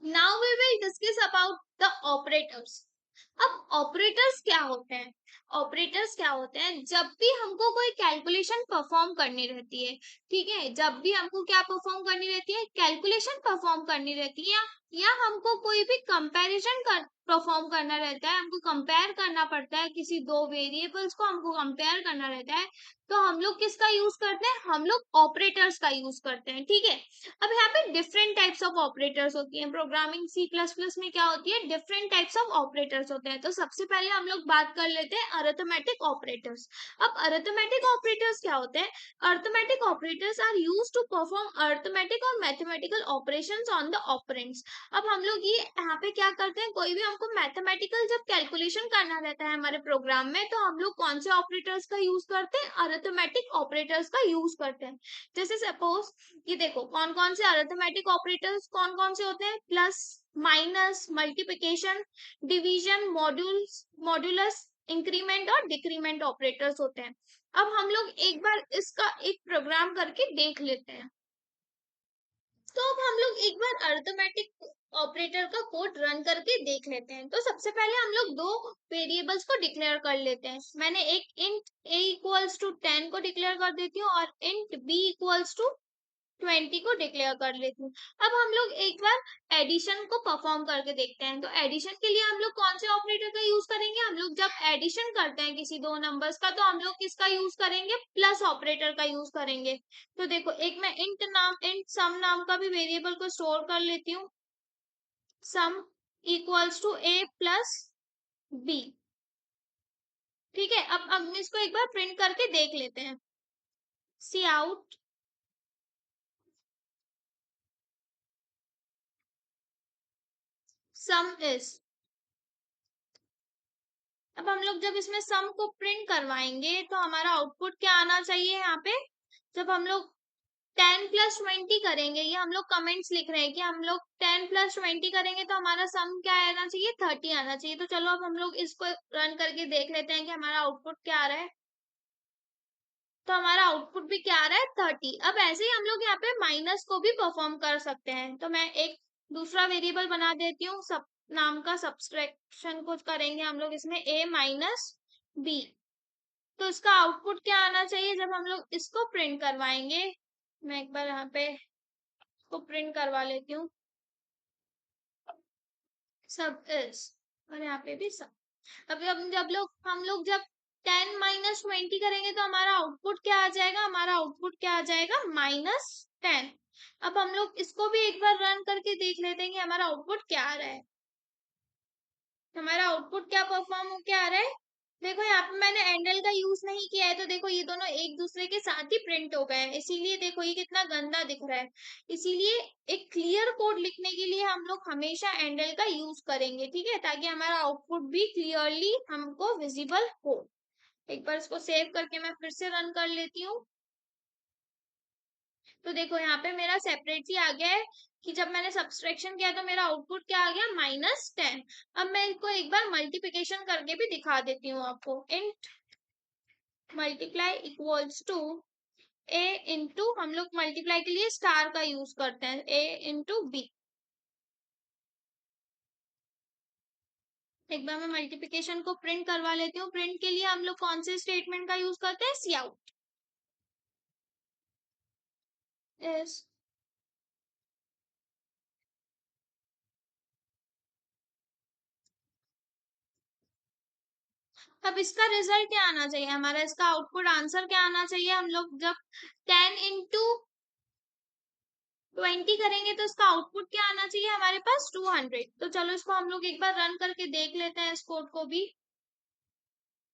Now we will discuss about the operators. अब operators क्या होते हैं? ऑपरेटर्स क्या होते हैं, जब भी हमको कोई कैलकुलेशन परफॉर्म करनी रहती है, ठीक है, जब भी हमको क्या परफॉर्म करनी रहती है, कैलकुलेशन परफॉर्म करनी रहती है, या हमको कोई भी कंपैरिजन कर परफॉर्म करना रहता है, हमको कंपेयर करना पड़ता है, किसी दो वेरिएबल्स को हमको कंपेयर करना रहता है, तो हम लोग किसका यूज करते हैं? हम लोग ऑपरेटर्स का यूज करते हैं, ठीक है। अब यहाँ पे डिफरेंट टाइप्स ऑफ ऑपरेटर्स होती हैं। प्रोग्रामिंग सी प्लस प्लस में क्या होती है? डिफरेंट टाइप्स ऑफ ऑपरेटर्स होते हैं। तो सबसे पहले हम लोग बात कर लेते हैं अरिथमेटिक ऑपरेटर्स। अब अरिथमेटिक ऑपरेटर्स क्या होते हैं? Arithmetic operators are use to perform arithmetic और mathematical operations on the operands. अब हम लोग ये यहाँ पे क्या करते हैं, कोई भी हमको मैथमेटिकल जब कैलकुलेशन करना रहता है हमारे प्रोग्राम में, तो हम लोग कौन से ऑपरेटर्स का यूज करते हैं? अरिथमेटिक ऑपरेटर्स का यूज करते हैं। जैसे सपोज ये देखो, कौन कौन से अरिथमेटिक ऑपरेटर्स कौन कौन से होते हैं? Plus, minus, multiplication, division, modulus, increment और डिक्रीमेंट ऑपरेटर्स होते हैं। अब हम लोग एक बार इसका एक प्रोग्राम करके देख लेते हैं। तो अब हम लोग एक बार अरिथमेटिक ऑपरेटर का कोड रन करके देख लेते हैं। तो सबसे पहले हम लोग दो वेरिएबल्स को डिक्लेयर कर लेते हैं। मैंने एक इंट a इक्वल्स टू 10 को डिक्लेयर कर देती हूँ और इंट b इक्वल्स टू 20 को डिक्लेयर कर लेती हूँ। अब हम लोग एक बार एडिशन को परफॉर्म करके देखते हैं। तो एडिशन के लिए हम लोग कौन से ऑपरेटर का यूज करेंगे? हम लोग जब एडिशन करते हैं किसी दो नंबर्स का, तो हम लोग किसका यूज करेंगे? प्लस ऑपरेटर का यूज करेंगे। तो देखो, एक मैं इंट सम नाम का भी वेरिएबल को स्टोर कर लेती हूँ। Sum equals to a plus b। ठीक है, अब हम इसको एक बार प्रिंट करके देख लेते हैं। सी आउट सम इज। अब हम लोग जब इसमें सम को प्रिंट करवाएंगे, तो हमारा आउटपुट क्या आना चाहिए? यहाँ पे जब हम लोग 10 प्लस 20 करेंगे, ये हम लोग कमेंट्स लिख रहे हैं कि हम लोग 10 प्लस 20 करेंगे तो हमारा सम क्या आना चाहिए? 30 आना चाहिए। तो चलो अब हम लोग इसको रन करके देख लेते हैं कि हमारा आउटपुट क्या आ रहा है। तो हमारा आउटपुट भी क्या आ रहा है? 30। अब ऐसे ही हम लोग यहाँ पे माइनस को भी परफॉर्म कर सकते हैं। तो मैं एक दूसरा वेरिएबल बना देती हूँ, सब नाम का सब्सट्रैक्शन कुछ करेंगे हम लोग इसमें, a माइनस b। तो इसका आउटपुट क्या आना चाहिए जब हम लोग इसको प्रिंट करवाएंगे? मैं एक बार यहाँ पे इसको प्रिंट करवा लेती हूँ। सब इज, और यहाँ पे भी सब। अभी अब जब 10 माइनस 20 करेंगे तो हमारा आउटपुट क्या आ जाएगा? हमारा आउटपुट क्या आ जाएगा? -10। अब हम लोग इसको भी एक बार रन करके देख लेते हैं कि हमारा आउटपुट क्या आ रहा है। हमारा आउटपुट क्या परफॉर्म हो क्या आ रहा है? देखो, यहाँ पे मैंने एंडल का यूज नहीं किया है, तो देखो ये दोनों एक दूसरे के साथ ही प्रिंट हो गए हैं। इसीलिए देखो ये कितना गंदा दिख रहा है। इसीलिए एक क्लियर कोड लिखने के लिए हम लोग हमेशा एंडल का यूज करेंगे, ठीक है, ताकि हमारा आउटपुट भी क्लियरली हमको विजिबल हो। एक बार इसको सेव करके मैं फिर से रन कर लेती हूँ। तो देखो यहाँ पे मेरा सेपरेटली आ गया है कि जब मैंने सब्सट्रैक्शन किया तो मेरा आउटपुट क्या आ गया? -10। अब मैं इसको एक बार मल्टीप्लिकेशन करके भी दिखा देती हूँ आपको। Int multiply equals to a into, हम लोग मल्टीप्लाई के लिए स्टार का यूज करते हैं, a इंटू b। एक बार मैं मल्टीप्लिकेशन को प्रिंट करवा लेती हूँ। प्रिंट के लिए हम लोग कौन से स्टेटमेंट का यूज करते हैं? सी आउट इज। अब इसका रिजल्ट क्या आना चाहिए? हमारा इसका आउटपुट आंसर क्या आना चाहिए? हम लोग जब 10 इंटू 20 करेंगे तो इसका आउटपुट क्या आना चाहिए हमारे पास? 200। तो चलो इसको हम लोग एक बार रन करके देख लेते हैं, इस कोड को भी।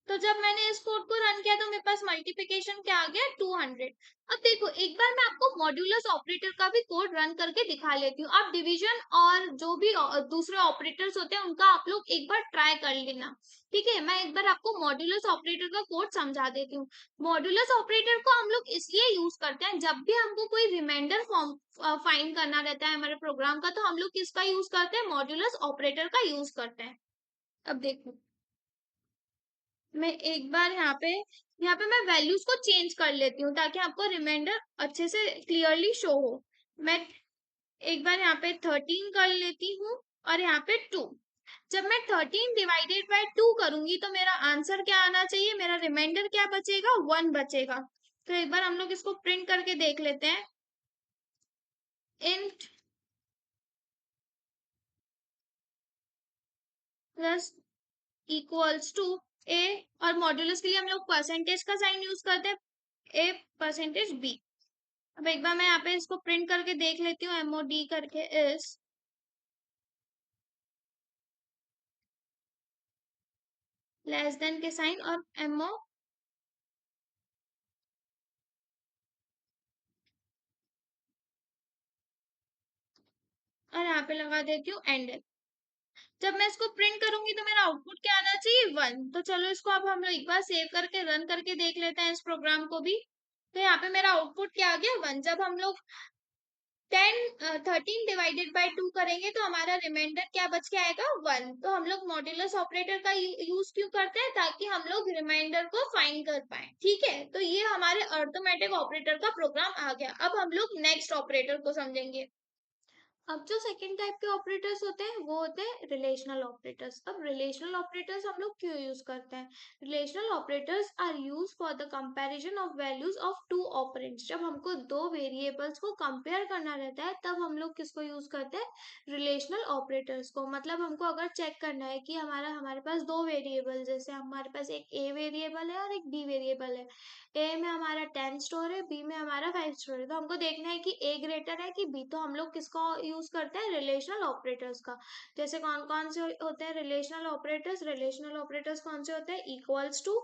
तो जब मैंने इस कोड को रन किया तो मेरे पास मल्टीप्लिकेशन क्या आ गया? 200। अब देखो, एक बार मैं आपको मॉड्यूलस ऑपरेटर का भी कोड रन करके दिखा लेती हूँ। आप डिवीजन और जो भी दूसरे ऑपरेटर्स होते हैं उनका आप लोग एक बार ट्राई कर लेना, ठीक है। मैं एक बार आपको मॉड्यूलस ऑपरेटर का कोड समझा देती हूँ। मॉड्यूलस ऑपरेटर को हम लोग इसलिए यूज करते हैं, जब भी हमको कोई रिमाइंडर फॉर्म फाइंड करना रहता है हमारे प्रोग्राम का, तो हम लोग किसका यूज करते हैं? मॉड्यूलस ऑपरेटर का यूज करते हैं। अब देखो, मैं एक बार यहाँ पे मैं वैल्यूज को चेंज कर लेती हूँ ताकि आपको रिमाइंडर अच्छे से क्लियरली शो हो। मैं एक बार यहाँ पे 13 कर लेती हूँ और यहाँ पे 2। जब मैं 13 डिवाइडेड बाय 2 करूंगी तो मेरा आंसर क्या आना चाहिए, मेरा रिमाइंडर क्या बचेगा, 1 बचेगा। तो एक बार हम लोग इसको प्रिंट करके देख लेते हैं। इंट प्लस इक्वल्स टू ए, और मॉड्यूलस के लिए हम लोग परसेंटेज का साइन यूज करते हैं, ए परसेंटेज बी। अब एक बार मैं यहाँ पे इसको प्रिंट करके देख लेती हूँ, MOD करके इस लेस देन के साइन और MO और यहाँ पे लगा देती हूँ एंड। जब मैं इसको प्रिंट करूंगी तो मेरा आउटपुट क्या आना चाहिए, 1। तो चलो इसको अब हम लोग एक बार सेव करके रन करके देख लेते हैं इस प्रोग्राम को भी। तो यहाँ पे मेरा आउटपुट क्या आ गया, 1। जब हम लोग 13 डिवाइडेड बाय 2 करेंगे तो हमारा रिमाइंडर क्या बच के आएगा, 1। तो हम लोग मॉड्यूलस ऑपरेटर का यूज क्यों करते हैं, ताकि हम लोग रिमाइंडर को फाइंड कर पाए। ठीक है, तो ये हमारे अरिथमेटिक ऑपरेटर का प्रोग्राम आ गया। अब हम लोग नेक्स्ट ऑपरेटर को समझेंगे। अब जो सेकंड टाइप के ऑपरेटर्स होते हैं वो होते हैं रिलेशनल ऑपरेटर्स। अब रिलेशनल ऑपरेटर्स हम लोग क्यों यूज करते हैं, relational operators are use for the comparison of values of two operands. जब हमको दो वेरिएबल्स को कंपेयर करना रहता है तब हम लोग किसको यूज करते हैं, रिलेशनल ऑपरेटर्स को। मतलब हमको अगर चेक करना है कि हमारे पास दो वेरिएबल, जैसे हमारे पास एक ए वेरिएबल है और एक बी वेरिएबल है। ए में हमारा 10 स्टोर है, बी में हमारा 5 स्टोर है। तो हमको देखना है कि ए ग्रेटर है कि बी, तो हम लोग किसका यूज करते हैं, रिलेशनल ऑपरेटर्स का। जैसे कौन कौन से होते हैं रिलेशनल ऑपरेटर्स, रिलेशनल ऑपरेटर्स कौन से होते हैं, equals to,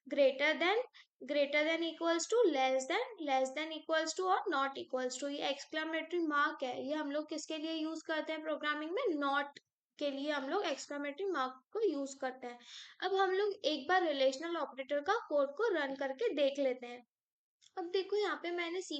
greater than equals to, less than equals to और नॉट इक्वल्स टू। ये एक्सक्लेमेटरी मार्क है, ये हम लोग किसके लिए यूज करते हैं प्रोग्रामिंग में, नॉट के लिए हम लोग एक्सक्लेमेटरी मार्क को यूज करते हैं। अब हम लोग एक बार रिलेशनल ऑपरेटर का कोड को रन करके देख लेते हैं। अब देखो यहाँ पे मैंने C++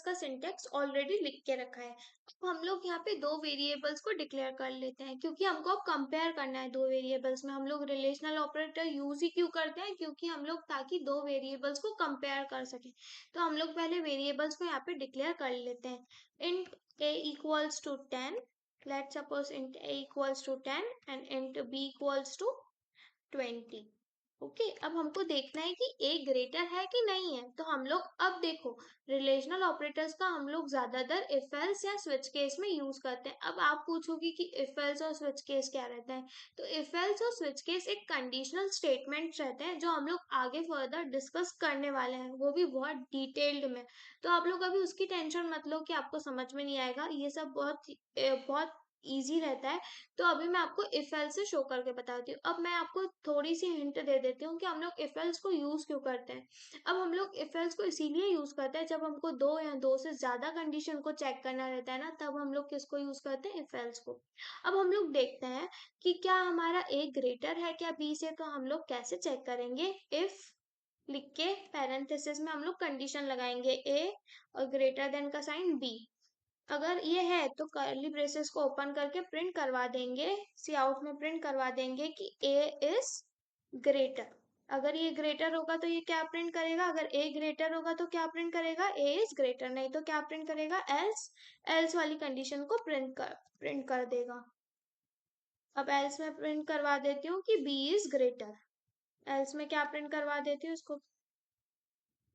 का सिंटेक्स ऑलरेडी लिख के रखा है। अब हम लोग यहाँ पे दो वेरिएबल्स को डिक्लेयर कर लेते हैं, क्योंकि हमको अब कंपेयर करना है दो वेरिएबल्स में। हम लोग रिलेशनल ऑपरेटर यूज ही क्यों करते हैं, क्योंकि हम लोग ताकि दो वेरिएबल्स को कंपेयर कर सके। तो हम लोग पहले वेरिएबल्स को यहाँ पे डिक्लेयर कर लेते हैं। Int a equals to 10, let suppose int a equals to 10 and int b equals to 20। Okay, अब हमको देखना है कि ए ग्रेटर है कि नहीं है। तो हम लोग अब देखो, रिलेशनल ऑपरेटर्स का हम लोग ज्यादातर इफ एल्स या स्विच केस में यूज करते हैं। अब आप पूछोगे कि इफ एल्स और स्विच केस क्या रहता है। तो इफ एल्स और स्विच केस एक कंडीशनल स्टेटमेंट रहते हैं जो हम लोग आगे फर्दर डिस्कस करने वाले हैं, वो भी बहुत डिटेल्ड में। तो आप लोग अभी उसकी टेंशन मत लो कि आपको समझ में नहीं आएगा, ये सब बहुत इजी रहता है। तो अभी मैं आपको इफ एल्स से शो करके बताती हूँ। अब मैं आपको थोड़ी सी हिंट दे देती हूँ कि हम लोग इफ एल्स को यूज क्यों करते हैं। अब हम लोग इफ एल्स को इसीलिए यूज करते हैं जब हमको दो या दो से ज्यादा कंडीशन को चेक करना रहता है ना, तब हम लोग किसको यूज करते हैं, इफ एल्स को। अब हम लोग देखते हैं कि क्या हमारा ए ग्रेटर है क्या बी से। तो हम लोग कैसे चेक करेंगे, इफ लिख के पैरेंथेसिस में हम लोग कंडीशन लगाएंगे ए और ग्रेटर देन का साइन बी। अगर ये है तो कर्ली ब्रेसेस को ओपन करके प्रिंट करवा देंगे, सी आउट में प्रिंट करवा देंगे कि ए इज ग्रेटर। अगर ये ग्रेटर होगा तो ये क्या प्रिंट करेगा, अगर ए ग्रेटर होगा तो क्या प्रिंट करेगा, ए इज ग्रेटर। नहीं तो क्या प्रिंट करेगा, एल्स। एल्स वाली कंडीशन को प्रिंट कर देगा। अब एल्स में प्रिंट करवा देती हूँ कि बी इज ग्रेटर। एल्स में क्या प्रिंट करवा देती हूँ इसको,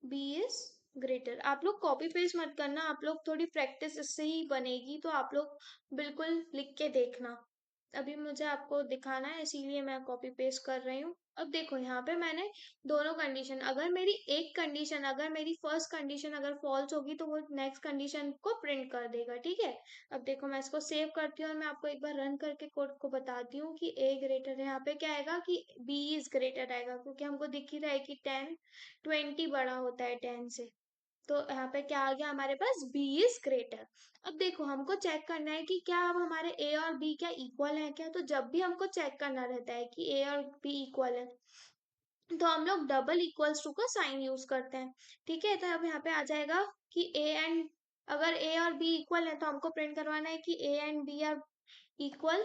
बी इज ग्रेटर। आप लोग कॉपी पेस्ट मत करना, आप लोग थोड़ी प्रैक्टिस इससे ही बनेगी। तो आप लोग बिल्कुल लिख के देखना। अभी मुझे आपको दिखाना है इसीलिए मैं कॉपी पेस्ट कर रही हूँ। अब देखो यहाँ पे मैंने दोनों कंडीशन, अगर मेरी एक कंडीशन, अगर मेरी फर्स्ट कंडीशन अगर फॉल्स होगी तो वो नेक्स्ट कंडीशन को प्रिंट कर देगा। ठीक है, अब देखो मैं इसको सेव करती हूँ और मैं आपको एक बार रन करके कोड को बताती हूँ कि ए ग्रेटर है। यहाँ पे क्या आएगा कि बी इज ग्रेटर आएगा, क्योंकि हमको दिख ही रहा है कि 20 बड़ा होता है 10 से। तो यहाँ पे क्या आ गया हमारे पास, बी इज ग्रेटर। अब देखो हमको चेक करना है कि क्या अब हमारे ए और बी क्या इक्वल है क्या। तो जब भी हमको चेक करना रहता है कि ए और बी इक्वल है तो हम लोग डबल इक्वल्स टू का साइन यूज करते हैं। ठीक है, तो अब यहाँ पे आ जाएगा कि ए एंड, अगर ए और बी इक्वल है तो हमको प्रिंट करवाना है कि A and B are equal.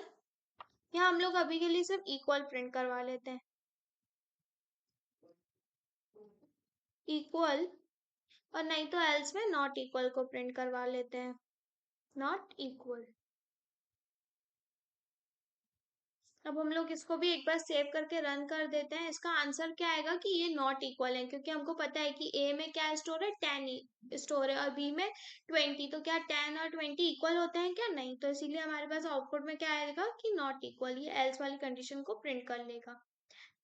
या हम लोग अभी के लिए सिर्फ इक्वल प्रिंट करवा लेते हैं, इक्वल। और नहीं तो एल्स में नॉट इक्वल को प्रिंट करवा लेते हैं। Not equal. अब हम लोग इसको भी एक बार सेव करके रन कर देते हैं। इसका आंसर क्या आएगा कि ये नॉट इक्वल है, क्योंकि हमको पता है कि ए में क्या स्टोर है, 10 स्टोर है, और बी में 20। तो क्या 10 और 20 इक्वल होते हैं क्या? नहीं। तो इसीलिए हमारे पास आउटपुट में क्या आएगा कि नॉट इक्वल। ये एल्स वाली कंडीशन को प्रिंट कर लेगा।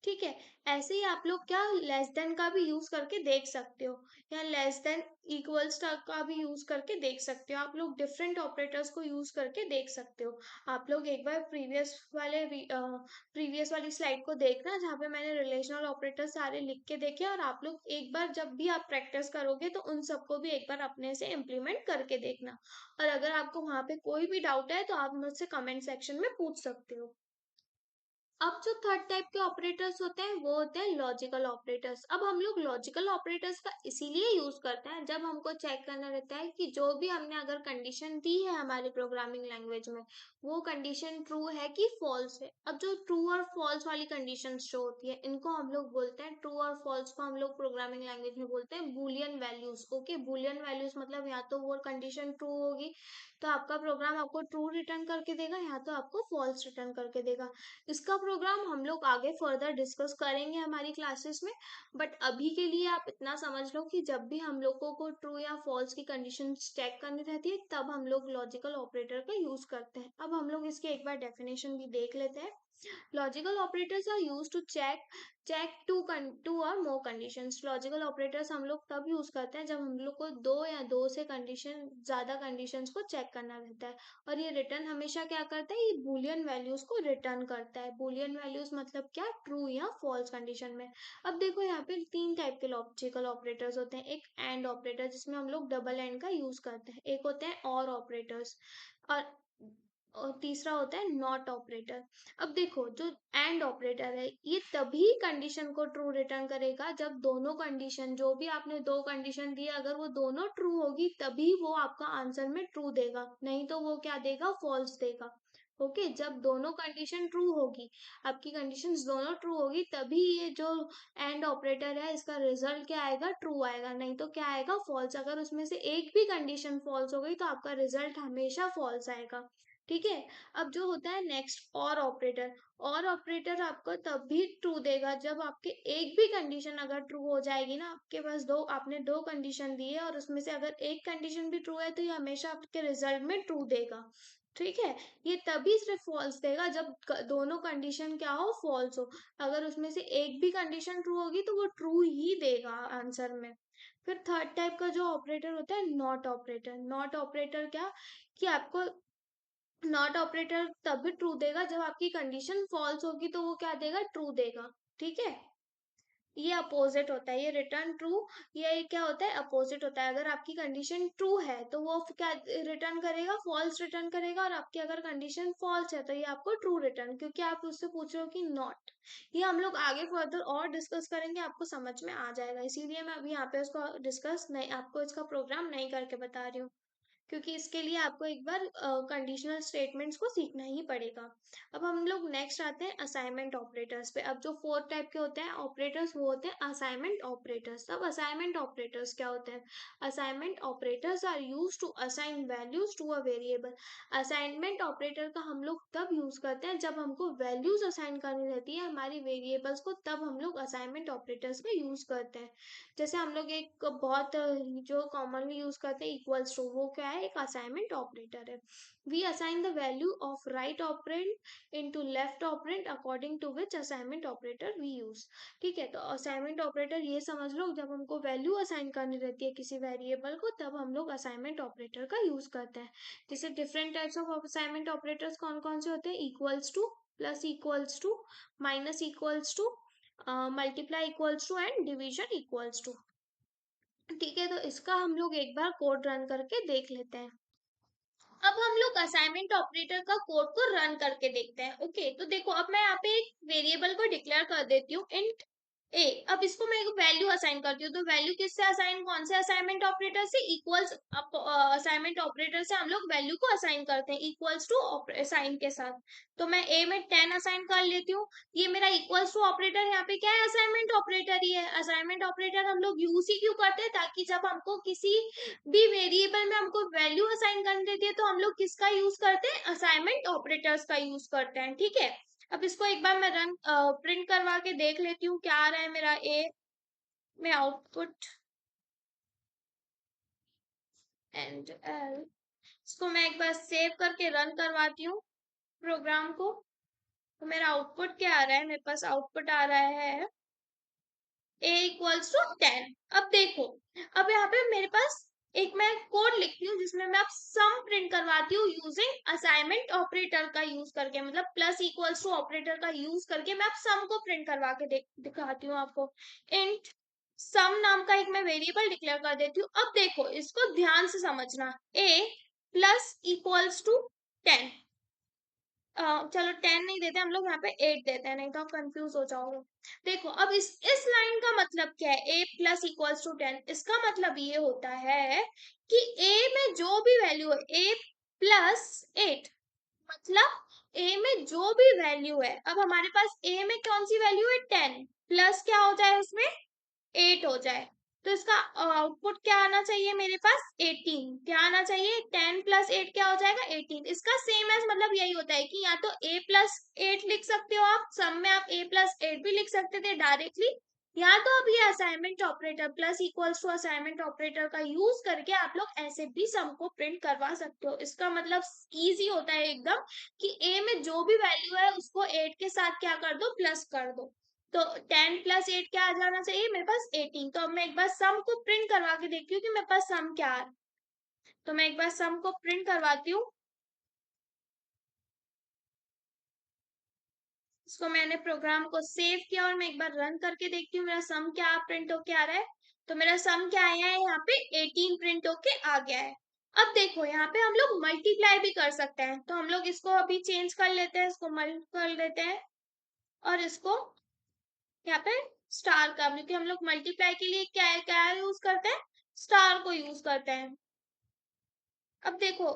ठीक है। ऐसे ही आप लोग क्या लेस देन का भी यूज करके देख सकते हो, या लेस देन इक्वल्स का भी यूज करके देख सकते हो। आप लोग डिफरेंट ऑपरेटर्स को यूज करके देख सकते हो। आप लोग एक बार प्रीवियस वाली स्लाइड को देखना, जहाँ पे मैंने रिलेशनल ऑपरेटर सारे लिख के देखे, और आप लोग एक बार जब भी आप प्रैक्टिस करोगे तो उन सबको भी एक बार अपने से इम्प्लीमेंट करके देखना। और अगर आपको वहां पे कोई भी डाउट है तो आप मुझसे कमेंट सेक्शन में पूछ सकते हो। अब जो थर्ड टाइप के ऑपरेटर्स होते हैं वो होते हैं लॉजिकल ऑपरेटर्स। अब हम लोग लॉजिकल ऑपरेटर्स का इसीलिए यूज करते हैं जब हमको चेक करना रहता है कि जो भी हमने अगर कंडीशन दी है हमारी प्रोग्रामिंग लैंग्वेज में, वो कंडीशन ट्रू है कि फॉल्स है। अब जो ट्रू और फॉल्स वाली कंडीशन जो होती है, इनको हम लोग बोलते हैं, ट्रू और फॉल्स को हम लोग प्रोग्रामिंग लैंग्वेज में बोलते हैं Boolean values. Okay, Boolean values मतलब या तो वो कंडीशन ट्रू होगी तो आपका प्रोग्राम आपको ट्रू रिटर्न करके देगा, या तो आपको फॉल्स रिटर्न करके देगा। इसका प्रोग्राम हम लोग आगे फर्दर डिस्कस करेंगे हमारी क्लासेस में। बट अभी के लिए आप इतना समझ लो कि जब भी हम लोगों को ट्रू या फॉल्स की कंडीशन चेक करनी रहती है, तब हम लोग लॉजिकल ऑपरेटर का यूज करते हैं। अब हम लोग इसकी एक बार डेफिनेशन भी देख लेते हैं। Logical operators are used to check two or more conditions. Logical operators हम लोग तब यूज करते हैं जब हम लोग को दो या दो से कंडीशन ज्यादा कंडीशंस को चेक करना रहता है। और ये रिटर्न हमेशा क्या करता है, ये बूलियन वैल्यूज को रिटर्न करता है। बूलियन वैल्यूज मतलब क्या, ट्रू या फॉल्स कंडीशन में। अब देखो यहाँ पे तीन टाइप के लॉजिकल ऑपरेटर्स होते हैं। एक एंड ऑपरेटर जिसमें हम लोग डबल एंड का यूज करते हैं, एक होते हैं और ऑपरेटर्स, और तीसरा होता है नॉट ऑपरेटर। अब देखो जो एंड ऑपरेटर है, ये तभी कंडीशन को ट्रू रिटर्न करेगा जब दोनों कंडीशन, जो भी आपने दो कंडीशन दी अगर वो दोनों ट्रू होगी तभी वो आपका आंसर में ट्रू देगा, नहीं तो वो क्या देगा, फॉल्स देगा। ओके, जब दोनों कंडीशन ट्रू होगी, आपकी कंडीशंस दोनों ट्रू होगी, तभी ये जो एंड ऑपरेटर है इसका रिजल्ट क्या आएगा, ट्रू आएगा, नहीं तो क्या आएगा, फॉल्स। अगर उसमें से एक भी कंडीशन फॉल्स हो गई तो आपका रिजल्ट हमेशा फॉल्स आएगा। ठीक है। अब जो होता है नेक्स्ट और ऑपरेटर, और ऑपरेटर आपको तब भी ट्रू देगा जब आपके एक भी कंडीशन अगर ट्रू हो जाएगी ना, आपके पास दो, आपने दो कंडीशन दी है और उसमें से अगर एक कंडीशन भी ट्रू है तो ये हमेशा आपके रिजल्ट में ट्रू देगा। ठीक है। ये तभी सिर्फ फॉल्स देगा जब दोनों कंडीशन क्या हो, फॉल्स हो। अगर उसमें से एक भी कंडीशन ट्रू होगी तो वो ट्रू ही देगा आंसर में। फिर थर्ड टाइप का जो ऑपरेटर होता है नॉट ऑपरेटर। नॉट ऑपरेटर क्या, कि आपको नॉट ऑपरेटर तभी ट्रू देगा जब आपकी कंडीशन फॉल्स होगी तो वो क्या देगा, ट्रू देगा। ठीक है। ये अपोजिट होता है, ये रिटर्न ट्रू, ये क्या होता है, अपोजिट होता है। अगर आपकी कंडीशन ट्रू है तो वो क्या रिटर्न करेगा, फॉल्स रिटर्न करेगा, और आपकी अगर कंडीशन फॉल्स है तो ये आपको ट्रू रिटर्न, क्योंकि आप उससे पूछ रहे हो कि नॉट। ये हम लोग आगे फर्दर और डिस्कस करेंगे, आपको समझ में आ जाएगा, इसीलिए मैं अभी यहाँ पे उसको डिस्कस नहीं, आपको इसका प्रोग्राम नहीं करके बता रही हूँ, क्योंकि इसके लिए आपको एक बार कंडीशनल स्टेटमेंट्स को सीखना ही पड़ेगा। अब हम लोग नेक्स्ट आते हैं असाइनमेंट ऑपरेटर्स पे। अब जो फोर्थ टाइप के होते हैं ऑपरेटर्स वो होते हैं असाइनमेंट ऑपरेटर्स। अब असाइनमेंट ऑपरेटर्स क्या होते हैं, assignment operators are use to assign values to a variable. Assignment operator का हम लोग तब यूज करते हैं जब हमको वैल्यूज असाइन करनी रहती है हमारी वेरिएबल्स को, तब हम लोग असाइनमेंट ऑपरेटर्स का यूज करते हैं। जैसे हम लोग एक बहुत जो कॉमनली यूज करते हैं इक्वल्स टू, वो क्या है, एक असाइनमेंट ऑपरेटर है। We assign the value of right operand into left operand according to which assignment operator we use. ठीक है, तो असाइनमेंट ऑपरेटर ये समझ लो, जब हमको वैल्यू असाइन करनी रहती है किसी वेरिएबल को तब हम लोग असाइनमेंट ऑपरेटर का यूज करते हैं। जैसे different types of assignment operators कौन कौन से होते हैं, equals to, plus equals to, minus equals to, multiply equals to, and division equals to. ठीक है, तो इसका हम लोग एक बार कोड रन करके देख लेते हैं। अब हम लोग असाइनमेंट ऑपरेटर का कोड को रन करके देखते हैं। ओके, तो देखो अब मैं यहाँ पे एक वेरिएबल को डिक्लेयर कर देती हूँ, इंट ए। अब इसको मैं एक वैल्यू असाइन करती हूँ, तो वैल्यू किससे असाइन, कौन से असाइनमेंट ऑपरेटर से, इक्वल्स असाइनमेंट ऑपरेटर से हम लोग वैल्यू को असाइन करते हैं इक्वल्स टू साइन के साथ। तो मैं ए में 10 असाइन कर लेती हूँ। ये मेरा इक्वल्स टू ऑपरेटर यहाँ पे क्या है, असाइनमेंट ऑपरेटर ही है। असाइनमेंट ऑपरेटर हम लोग यूज ही क्यों करते हैं, ताकि जब हमको किसी भी वेरिएबल में हमको वैल्यू असाइन करनी देती है, तो हम लोग किसका यूज करते हैं, असाइनमेंट ऑपरेटर्स का यूज करते हैं। ठीक है, अब इसको एक बार मैं रन प्रिंट करवा के देख लेती हूँ क्या आ रहा है मेरा ए में आउटपुट। एंड एल, इसको मैं एक बार सेव करके रन करवाती हूँ प्रोग्राम को। तो मेरा आउटपुट क्या आ रहा है, मेरे पास आउटपुट आ रहा है a इक्वल्स टू 10। अब देखो, अब यहाँ पे मेरे पास एक मैं कोड लिखती हूँ जिसमें मैं अब सम प्रिंट करवाती हूँ यूजिंग असाइनमेंट ऑपरेटर का यूज करके, मतलब प्लस इक्वल्स टू ऑपरेटर का यूज करके मैं अब सम को प्रिंट करवा के दिखाती हूँ आपको। इंट सम नाम का एक मैं वेरिएबल डिक्लेयर कर देती हूँ। अब देखो, इसको ध्यान से समझना, a प्लस इक्वल्स टू 10, चलो 10 नहीं देते हम लोग, यहाँ पे 8 देते हैं, नहीं तो आप कंफ्यूज हो जाओगे। देखो, अब इस लाइन का मतलब क्या है, a प्लस इक्वल्स टू 10, इसका मतलब ये होता है कि a में जो भी वैल्यू है, a प्लस 8, मतलब a में जो भी वैल्यू है, अब हमारे पास a में कौन सी वैल्यू है, 10, प्लस क्या हो जाए उसमें, 8 हो जाए। तो इसका आउटपुट क्या आना चाहिए मेरे पास, 18। क्या आना चाहिए, 10 प्लस 8 क्या हो जाएगा, 18। इसका सेम एज मतलब यही होता है कि या तो a प्लस 8 लिख सकते हो आप, सम में आप a प्लस 8 भी लिख सकते थे डायरेक्टली, या तो अब ये assignment operator plus equals to assignment operator का यूज करके आप लोग ऐसे भी सम को प्रिंट करवा सकते हो। इसका मतलब इजी होता है एकदम, कि a में जो भी वैल्यू है उसको 8 के साथ क्या कर दो, प्लस कर दो। तो 10 प्लस 8 क्या आ जाना चाहिए मेरे पास, 18। तो अब मैं एक बार सम को प्रिंट करवा के देखती हूँ कि मेरे पास सम क्या आ रहा है। तो मैं एक बार सम को प्रिंट करवाती हूँ। इसको मैंने प्रोग्राम को सेव किया और मैं एक बार रन करके देखती हूँ मेरा सम क्या प्रिंट होके आ रहा है। तो मेरा सम क्या आया है, यहाँ पे 18 प्रिंट होके आ गया है। अब देखो, यहाँ पे हम लोग मल्टीप्लाई भी कर सकते हैं, तो हम लोग इसको अभी चेंज कर लेते हैं, इसको मल्टी कर लेते हैं और इसको यहाँ पे स्टार का, क्योंकि हम लोग मल्टीप्लाई के लिए क्या क्या यूज करते हैं, स्टार को यूज करते हैं। अब देखो,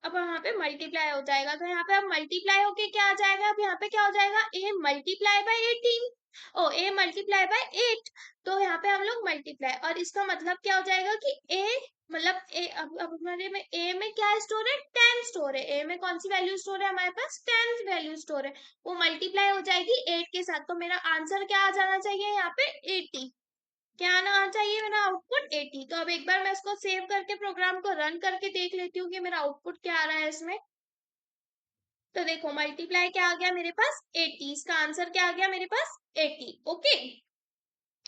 अब यहाँ पे मल्टीप्लाई हो जाएगा, तो यहाँ पे अब मल्टीप्लाई होके क्या आ जाएगा, अब यहाँ पे क्या हो जाएगा, a मल्टीप्लाई बाय 18, ओ a मल्टीप्लाई बाय 8। तो यहाँ पे हम लोग मल्टीप्लाई, और इसका मतलब क्या हो जाएगा कि a, मतलब a, अब हमारे में a में क्या स्टोर है, 10 स्टोर है। a में कौन सी वैल्यू स्टोर है, हमारे पास 10 वैल्यू स्टोर है, वो मल्टीप्लाई हो जाएगी 8 के साथ। तो मेरा आंसर क्या आ जाना चाहिए यहाँ पे, 80। क्या आना चाहिए मेरा आउटपुट, 80। तो अब एक बार मैं इसको सेव करके प्रोग्राम को रन करके देख लेती हूँ कि मेरा आउटपुट क्या आ रहा है इसमें। तो देखो, मल्टीप्लाई क्या आ गया मेरे पास, 80। इसका आंसर क्या आ गया मेरे पास, 80। ओके,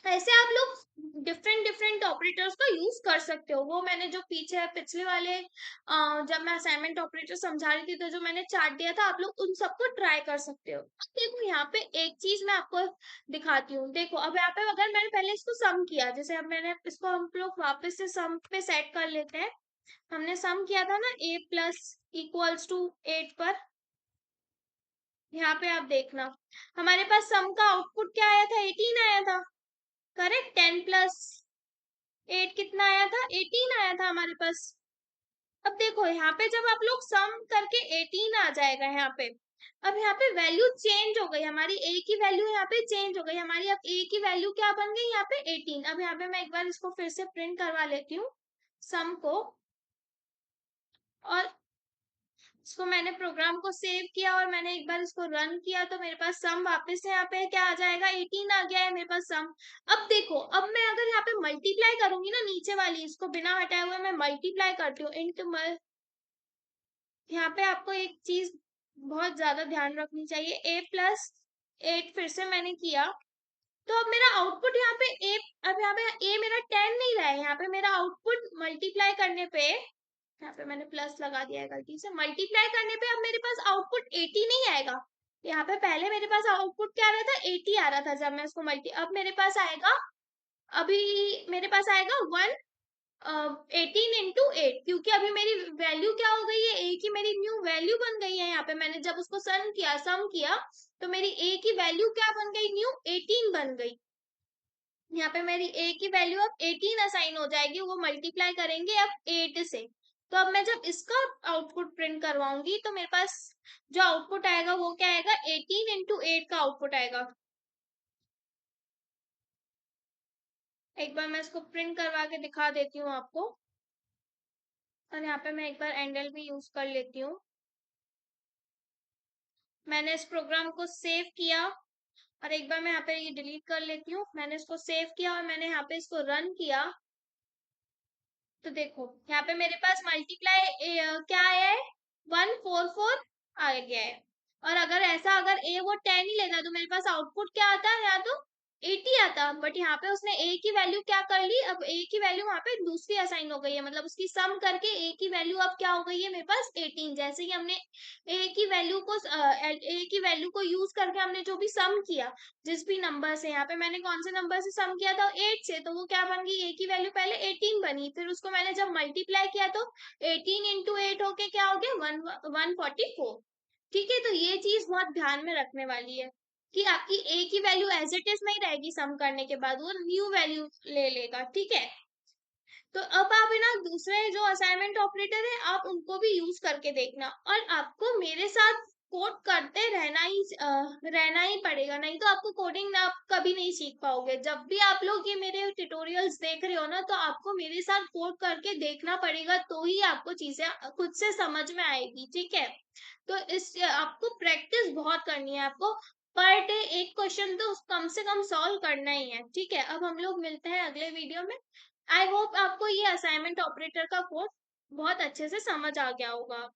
ऐसे आप लोग डिफरेंट डिफरेंट ऑपरेटर्स का यूज कर सकते हो। वो मैंने जो पीछे पिछले वाले जब मैं असाइनमेंट ऑपरेटर समझा रही थी, तो जो मैंने चार्ट दिया था, आप लोग उन सबको ट्राई कर सकते हो। अब देखो, यहाँ पे एक चीज मैं आपको दिखाती हूँ। देखो, अब यहाँ पे अगर मैंने पहले इसको सम किया, जैसे अब मैंने इसको, हम लोग वापस से सम पे सेट कर लेते हैं। हमने सम किया था ना a प्लस इक्वल्स टू 8 पर, यहाँ पे आप देखना, हमारे पास सम का आउटपुट क्या आया था, 18 आया था, करेक्ट। 10 प्लस 8 कितना आया था, 18 आया था हमारे पास। अब देखो, यहाँ पे जब आप लोग सम करके 18 आ जाएगा यहाँ पे, अब यहाँ पे वैल्यू चेंज हो गई, हमारी a की वैल्यू यहाँ पे चेंज हो गई हमारी। अब a की वैल्यू क्या बन गई यहाँ पे, 18। अब यहाँ पे मैं एक बार इसको फिर से प्रिंट करवा लेती हूँ सम को, और इसको मैंने प्रोग्राम को सेव किया और मैंने एक बार इसको रन किया, तो मेरे पास सम वापस से यहाँ पे क्या आ जाएगा, 18 आ गया है मेरे पास सम। अब देखो, अब मैं अगर यहाँ पे मल्टीप्लाई करूंगी ना, नीचे वाली इसको बिना हटाए हुए मैं मल्टीप्लाई करती हूँ, यहाँ पे आपको एक चीज बहुत ज्यादा ध्यान रखनी चाहिए, a प्लस 8 फिर से मैंने किया, तो अब मेरा आउटपुट यहाँ पे a, अब यहाँ पे a मेरा 10 नहीं रहा है, यहाँ पे मेरा आउटपुट मल्टीप्लाई करने पे, यहाँ पे मैंने प्लस लगा दिया है गलती से, मल्टीप्लाई करने पे अब मेरे पास आउटपुट 80 नहीं आएगा। यहाँ पे पहले मेरे पास आउटपुट क्या आ रहा था, 80 आ रहा था जब मैं इसको अब मेरे पास आएगा, अभी मेरे पास आएगा 18 इंटू 8, क्योंकि अभी मेरी वैल्यू क्या हो गई है, a की मेरी न्यू वैल्यू बन गई है। यहाँ पे मैंने जब उसको सम किया, तो मेरी a की वैल्यू क्या बन गई, न्यू 18 बन गई। यहाँ पे मेरी a की वैल्यू अब 18 असाइन हो जाएगी, वो मल्टीप्लाई करेंगे अब 8 से। तो अब मैं जब इसका आउटपुट प्रिंट करवाऊंगी तो मेरे पास जो आउटपुट आएगा वो क्या आएगा, 18 इंटू 8 का आउटपुट आएगा। एक बार मैं इसको प्रिंट करवा के दिखा देती हूँ आपको, और यहाँ पे मैं एक बार एंडल भी यूज कर लेती हूँ। मैंने इस प्रोग्राम को सेव किया, और एक बार मैं यहाँ पे ये डिलीट कर लेती हूँ। मैंने इसको सेव किया और मैंने यहाँ पे इसको रन किया, तो देखो यहाँ पे मेरे पास मल्टीप्लाई क्या आया है, 144 आ गया है। और अगर ऐसा अगर ए वो 10 ही लेता तो मेरे पास आउटपुट क्या आता, या तो 80 आता। बट यहाँ पे उसने ए की वैल्यू क्या कर ली, अब ए की वैल्यू वहां पे दूसरी असाइन हो गई है, मतलब उसकी सम करके ए की वैल्यू अब क्या हो गई है मेरे पास 18। जैसे ही हमने ए की वैल्यू को यूज करके हमने जो भी सम किया जिस भी नंबर से, यहाँ पे मैंने कौन से नंबर से सम किया था, 8 से, तो वो क्या बन गई, ए की वैल्यू पहले 18 बनी, फिर उसको मैंने जब मल्टीप्लाई किया तो 18 इंटू 8 होके क्या हो गया, 144। ठीक है, तो ये चीज बहुत ध्यान में रखने वाली है कि आपकी ए की वैल्यू एज इट इज नहीं रहेगी, सम करने के बाद वो न्यू वैल्यू ले लेगा। ठीक है, तो अब आप है ना दूसरे जो असाइनमेंट ऑपरेटर है आप उनको भी यूज करके देखना, और आपको मेरे साथ कोड करते रहना ही पड़ेगा, नहीं तो आपको कोडिंग आप कभी नहीं सीख पाओगे। जब भी आप लोग ये मेरे ट्यूटोरियल्स देख रहे हो ना, तो आपको मेरे साथ कोड करके देखना पड़ेगा, तो ही आपको चीजें खुद से समझ में आएगी। ठीक है, तो इस आपको प्रैक्टिस बहुत करनी है, आपको पर डे एक क्वेश्चन तो कम से कम सॉल्व करना ही है। ठीक है, अब हम लोग मिलते हैं अगले वीडियो में। आई होप आपको ये असाइनमेंट ऑपरेटर का कोड बहुत अच्छे से समझ आ गया होगा।